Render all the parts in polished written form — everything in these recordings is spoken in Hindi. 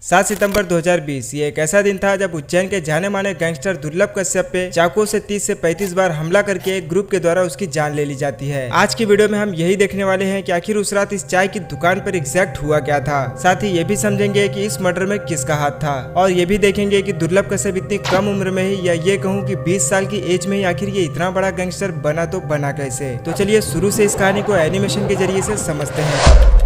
7 सितंबर 2020 ये एक ऐसा दिन था जब उज्जैन के जाने माने गैंगस्टर दुर्लभ कश्यप पे चाकू से 30 से 35 बार हमला करके एक ग्रुप के द्वारा उसकी जान ले ली जाती है। आज की वीडियो में हम यही देखने वाले हैं कि आखिर उस रात इस चाय की दुकान पर एग्जैक्ट हुआ क्या था। साथ ही ये भी समझेंगे कि इस मर्डर में किसका हाथ था और ये भी देखेंगे कि दुर्लभ कश्यप इतनी कम उम्र में ही या ये कहूँ कि 20 साल की एज में ही आखिर ये इतना बड़ा गैंगस्टर बना तो बना कैसे। तो चलिए शुरू से इस कहानी को एनिमेशन के जरिए से समझते हैं।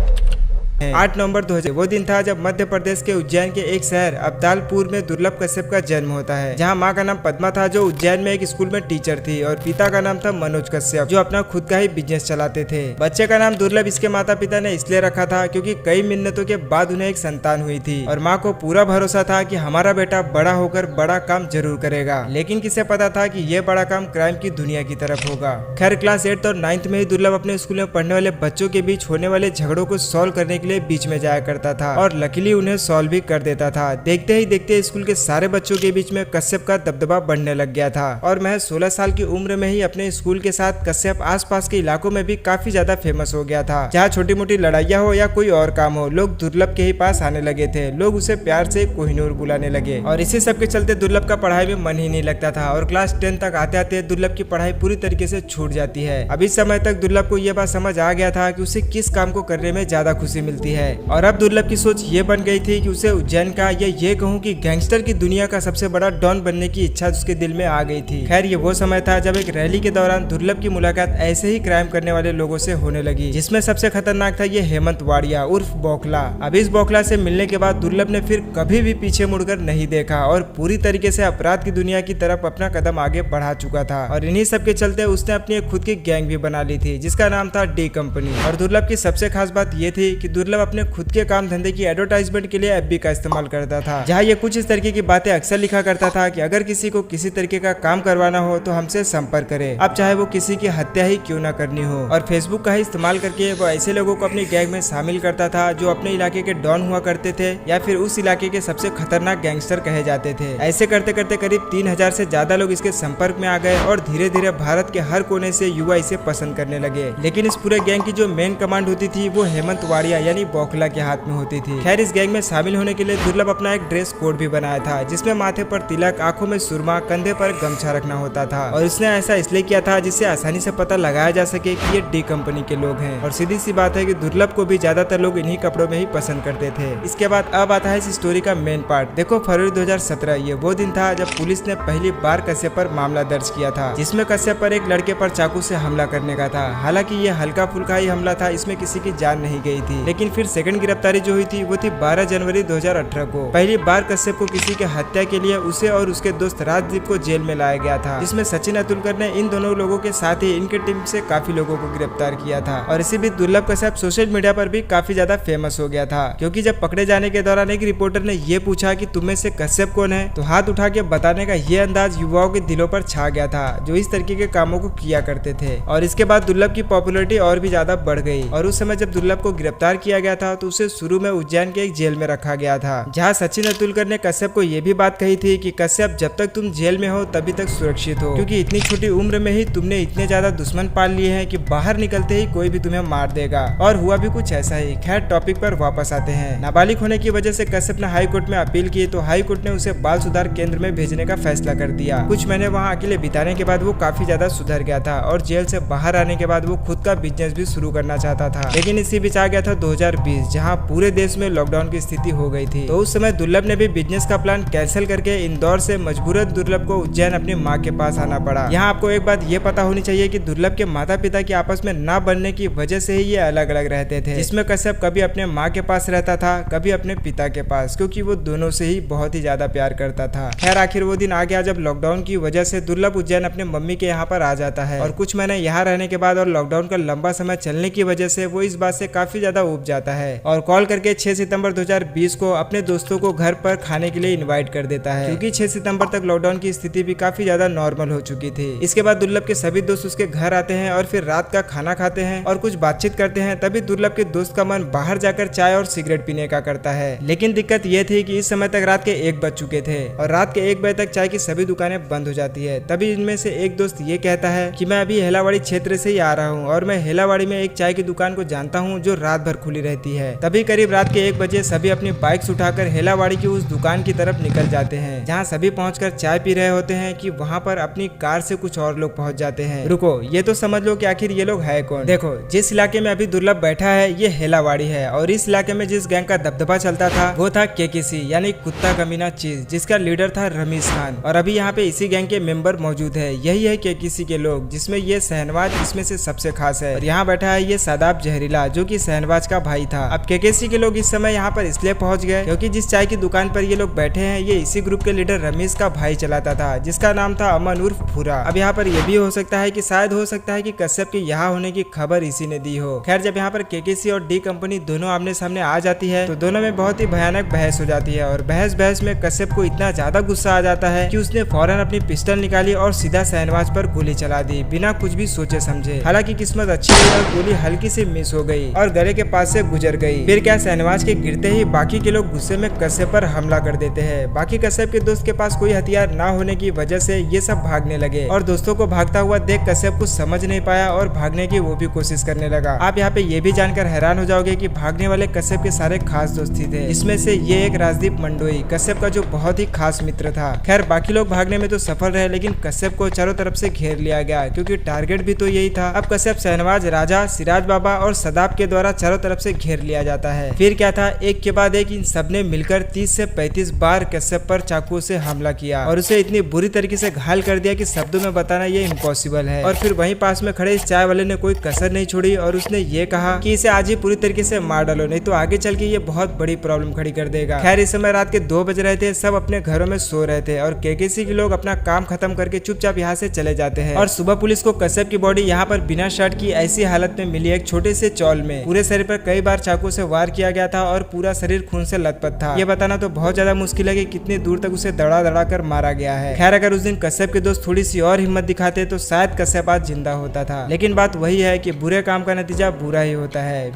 8 नवंबर 2000 वो दिन था जब मध्य प्रदेश के उज्जैन के एक शहर अब्दालपुर में दुर्लभ कश्यप का जन्म होता है, जहां मां का नाम पद्मा था जो उज्जैन में एक स्कूल में टीचर थी और पिता का नाम था मनोज कश्यप जो अपना खुद का ही बिजनेस चलाते थे। बच्चे का नाम दुर्लभ इसके माता पिता ने इसलिए रखा था क्योंकि कई मिन्नतों के बाद उन्हें एक संतान हुई थी और माँ को पूरा भरोसा था कि हमारा बेटा बड़ा होकर बड़ा काम जरूर करेगा। लेकिन किसे पता था कि ये बड़ा काम क्राइम की दुनिया की तरफ होगा। खैर क्लास 8 और 9th में ही दुर्लभ अपने स्कूल में पढ़ने वाले बच्चों के बीच होने वाले झगड़ों को सॉल्व करने के लिए बीच में जाया करता था और लकीली उन्हें सॉल्व भी कर देता था। देखते ही देखते स्कूल के सारे बच्चों के बीच में कश्यप का दबदबा बढ़ने लग गया था और महज 16 साल की उम्र में ही अपने स्कूल के साथ कश्यप आसपास के इलाकों में भी काफी ज्यादा फेमस हो गया था। जहाँ छोटी मोटी लड़ाइयाँ हो या कोई और काम हो, लोग दुर्लभ के ही पास आने लगे थे। लोग उसे प्यार से कोहिनूर बुलाने लगे और इसी सब के चलते दुर्लभ का पढ़ाई में मन ही नहीं लगता था और क्लास 10 तक आते आते दुर्लभ की पढ़ाई पूरी तरीके से छूट जाती है। अब इस समय तक दुर्लभ को यह बात समझ आ गया था कि उसे किस काम को करने में ज्यादा खुशी मिलती है और अब दुर्लभ की सोच ये बन गई थी कि उसे उज्जैन का या ये कहूँ कि गैंगस्टर की दुनिया का सबसे बड़ा डॉन बनने की इच्छा उसके दिल में आ गई थी। खैर ये वो समय था जब एक रैली के दौरान दुर्लभ की मुलाकात ऐसे ही क्राइम करने वाले लोगों से होने लगी, जिसमें सबसे खतरनाक था ये हेमंत वाड़िया उर्फ बौखला। अब इस बौखला से मिलने के बाद दुर्लभ ने फिर कभी भी पीछे मुड़कर नहीं देखा और पूरी तरीके से अपराध की दुनिया की तरफ अपना कदम आगे बढ़ा चुका था और इन्हीं सब के चलते उसने अपनी एक खुद की गैंग भी बना ली थी जिसका नाम था डी कंपनी। और दुर्लभ की सबसे खास बात ये थी कि दुर्लभ अपने खुद के काम धंधे की एडवर्टाइजमेंट के लिए एफबी का इस्तेमाल करता था, जहाँ ये कुछ इस तरीके की बातें अक्सर लिखा करता था कि अगर किसी को किसी तरीके का काम करवाना हो तो हमसे संपर्क करे, अब चाहे वो किसी की हत्या ही क्यों ना करनी हो। और फेसबुक का ही इस्तेमाल करके वो ऐसे लोगों को अपनी गैंग में शामिल करता था जो अपने इलाके के डॉन हुआ करते थे या फिर उस इलाके के सबसे खतरनाक गैंगस्टर कहे जाते थे। ऐसे करते करते करीब 3000 से ज्यादा लोग इसके संपर्क में आ गए और धीरे धीरे भारत के हर कोने से युवा इसे पसंद करने लगे। लेकिन इस पूरे गैंग की जो मेन कमांड होती थी वो हेमंत वाड़िया यानी बौखला के हाथ में होती थी। खैर इस गैंग में शामिल होने के लिए दुर्लभ अपना एक ड्रेस कोड भी बनाया था जिसमें माथे पर तिलक, आंखों में सुरमा, कंधे पर गमछा रखना होता था और इसने ऐसा इसलिए किया था जिससे आसानी से पता लगाया जा सके कि ये डी कंपनी के लोग हैं। और सीधी सी बात है कि दुर्लभ को भी ज्यादातर लोग इन्हीं कपड़ों में ही पसंद करते थे। इसके बाद अब आता है इस स्टोरी का मेन पार्ट। देखो फरवरी 2017 ये वो दिन था जब पुलिस ने पहली बार कश्यप पर मामला दर्ज किया था, जिसमें कश्यप पर एक लड़के पर चाकू से हमला करने का था। हालांकि ये हल्का फुल्का ही हमला था, इसमें किसी की जान नहीं गई थी। लेकिन फिर सेकंड गिरफ्तारी जो हुई थी वो थी 12 जनवरी 2018 को। पहली बार कश्यप को किसी के हत्या के लिए उसे और उसके दोस्त राजदीप को जेल में लाया गया था, जिसमें सचिन अतुलकर ने इन दोनों लोगों के साथ ही इनके टीम से काफी लोगों को गिरफ्तार किया था। और इसी बीच दुर्लभ कश्यप सोशल मीडिया पर भी काफी ज्यादा फेमस हो गया था, क्योंकि जब पकड़े जाने के दौरान एक रिपोर्टर ने ये पूछा कि तुम्हें से कश्यप कौन है, तो हाथ उठा के बताने का ये अंदाज युवाओं के दिलों पर छा गया था जो इस तरीके के कामों को किया करते थे। और इसके बाद दुर्लभ की पॉपुलैरिटी और भी ज्यादा बढ़ गई और उस समय जब दुर्लभ को गिरफ्तार किया गया था तो उसे शुरू में उज्जैन के एक जेल में रखा गया था, जहाँ सचिन अतुलकर ने कश्यप को ये भी बात कही थी कि कश्यप जब तक तुम जेल में हो तभी तक सुरक्षित हो, क्योंकि इतनी छोटी उम्र में ही तुमने इतने ज्यादा दुश्मन पाल लिए हैं कि बाहर निकलते ही कोई भी तुम्हें मार देगा। और हुआ भी कुछ ऐसा ही। खैर टॉपिक पर वापस आते हैं। नाबालिग होने की वजह से कश्यप ने हाई कोर्ट में अपील की तो हाई कोर्ट ने उसे बाल सुधार केंद्र में भेजने का फैसला कर दिया। कुछ महीने वहाँ अकेले बिताने के बाद वो काफी ज्यादा सुधर गया था और जेल से बाहर आने के बाद वो खुद का बिजनेस भी शुरू करना चाहता था। लेकिन इसी बीच आ गया था 2020, जहाँ पूरे देश में लॉकडाउन की स्थिति हो गई थी। तो उस समय दुर्लभ ने भी बिजनेस का प्लान कैंसिल करके इंदौर से मजबूरन दुर्लभ को उज्जैन अपनी माँ के पास आना पड़ा। यहाँ आपको एक बात ये पता होनी चाहिए कि दुर्लभ के माता पिता की आपस में ना बनने की वजह से ही ये अलग अलग रहते थे, जिसमें कश्यप कभी अपने माँ के पास रहता था, कभी अपने पिता के पास, क्योंकि वो दोनों से ही बहुत ही ज्यादा प्यार करता था। खैर आखिर वो दिन आ गया जब लॉकडाउन की वजह से दुर्लभ उज्जैन अपने मम्मी के यहाँ पर आ जाता है और कुछ महीने यहाँ रहने के बाद और लॉकडाउन का लंबा समय चलने की वजह से वो इस बात से काफी ज्यादा ऊब जाता है और कॉल करके 6 सितंबर 2020 को अपने दोस्तों को घर पर खाने के लिए इनवाइट कर देता है, क्योंकि 6 सितंबर तक लॉकडाउन की स्थिति भी काफी ज्यादा नॉर्मल हो चुकी थी। इसके बाद दुर्लभ के सभी दोस्त उसके घर आते हैं और फिर रात का खाना खाते हैं और कुछ बातचीत करते हैं। तभी दुर्लभ के दोस्त का मन बाहर जाकर चाय और सिगरेट पीने का करता है। लेकिन दिक्कत ये थी कि इस समय तक रात के 1 बज चुके थे और रात के 1 बजे तक चाय की सभी दुकानें बंद हो जाती है। तभी इनमें से एक दोस्त ये कहता है कि मैं अभी हेलावाड़ी क्षेत्र से ही आ रहा हूँ और मैं हेलावाड़ी में एक चाय की दुकान को जानता हूँ जो रात भर खुली रहती है। तभी करीब रात के 1 बजे सभी अपनी बाइक्स उठाकर हेलावाड़ी की उस दुकान की तरफ निकल जाते हैं, जहाँ सभी पहुंचकर चाय पी रहे होते हैं कि वहाँ पर अपनी कार से कुछ और लोग पहुंच जाते हैं। रुको, ये तो समझ लो कि आखिर ये लोग है कौन। देखो, जिस इलाके में अभी दुर्लभ बैठा है ये हेलावाड़ी है, और इस इलाके में जिस गैंग का दबदबा चलता था वो था केकेसी यानी कुत्ता कमीना चीज, जिसका लीडर था रमीज खान। और अभी यहाँ पे इसी गैंग के मेंबर मौजूद है। यही है केकेसी के लोग, जिसमें ये शहनवाज इसमें से सबसे खास है। और यहाँ बैठा है ये सादाब जहरीला, जो कि शहनवाज का भाई था। अब केकेसी के लोग इस समय यहाँ पर इसलिए पहुंच गए क्योंकि जिस चाय की दुकान पर ये लोग बैठे हैं ये इसी ग्रुप के लीडर रमीज का भाई चलाता था, जिसका नाम था अमन उर्फ भूरा। अब यहाँ पर यह भी हो सकता है कि शायद हो सकता है कि कश्यप के यहाँ होने की खबर इसी ने दी हो। खैर, जब यहाँ पर केकेसी और डी कंपनी दोनों आमने सामने आ जाती है तो दोनों में बहुत ही भयानक बहस हो जाती है। और बहस में कश्यप को इतना ज्यादा गुस्सा आ जाता है कि उसने फौरन अपनी पिस्टल निकाली और सीधा शहनवाज पर गोली चला दी, बिना कुछ भी सोचे समझे। हालांकि किस्मत अच्छी हुई और गोली हल्की से मिस हो गई और गले के पास से गुजर गई। फिर क्या, शहनवाज के गिरते ही बाकी के लोग गुस्से में कश्यप पर हमला कर देते हैं। बाकी कश्यप के दोस्त के पास कोई हथियार ना होने की वजह से ये सब भागने लगे, और दोस्तों को भागता हुआ देख कश्यप कुछ समझ नहीं पाया और भागने की वो भी कोशिश करने लगा। आप यहाँ पे ये भी जानकर हैरान हो जाओगे कि भागने वाले कश्यप के सारे खास दोस्त ही थे। इसमें से ये एक राजदीप मंडोई, कश्यप का जो बहुत ही खास मित्र था। खैर, बाकी लोग भागने में तो सफल रहे, लेकिन कश्यप को चारों तरफ से घेर लिया गया क्योंकि टारगेट भी तो यही था। अब कश्यप शहनवाज, राजा, सिराज बाबा और सदाब के द्वारा चारों तरफ से घेर लिया जाता है। फिर क्या था, एक के बाद एक इन सबने मिलकर 30 से 35 बार कश्यप पर चाकू से हमला किया और उसे इतनी बुरी तरीके से घायल कर दिया कि शब्दों में बताना ये इम्पॉसिबल है। और फिर वहीं पास में खड़े इस चाय वाले ने कोई कसर नहीं छोड़ी और उसने ये कहा कि इसे आज ही पूरी तरीके से मार डालो, नहीं तो आगे चल के ये बहुत बड़ी प्रॉब्लम खड़ी कर देगा। खैर, इस समय रात के 2 बज रहे थे, सब अपने घरों में सो रहे थे और केकेसी के लोग अपना काम खत्म करके चुपचाप यहाँ से चले जाते हैं। और सुबह पुलिस को कश्यप की बॉडी यहाँ पर बिना शर्ट की ऐसी हालत में मिली, एक छोटे से चौल में। पूरे शरीर पर कई बार चाकू से वार किया गया था और पूरा शरीर खून से लथपथ था। ये बताना तो बहुत ज्यादा मुश्किल है कि कितनी दूर तक उसे दड़ा दड़ा कर मारा गया है। खैर, अगर उस दिन कश्यप के दोस्त थोड़ी सी और हिम्मत दिखाते तो शायद कश्यप आज जिंदा होता था। लेकिन बात वही है कि बुरे काम का नतीजा बुरा ही होता है।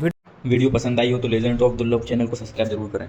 वीडियो पसंद आई हो तो लेजेंड ऑफ दुर्लभ चैनल को सब्सक्राइब जरूर करें।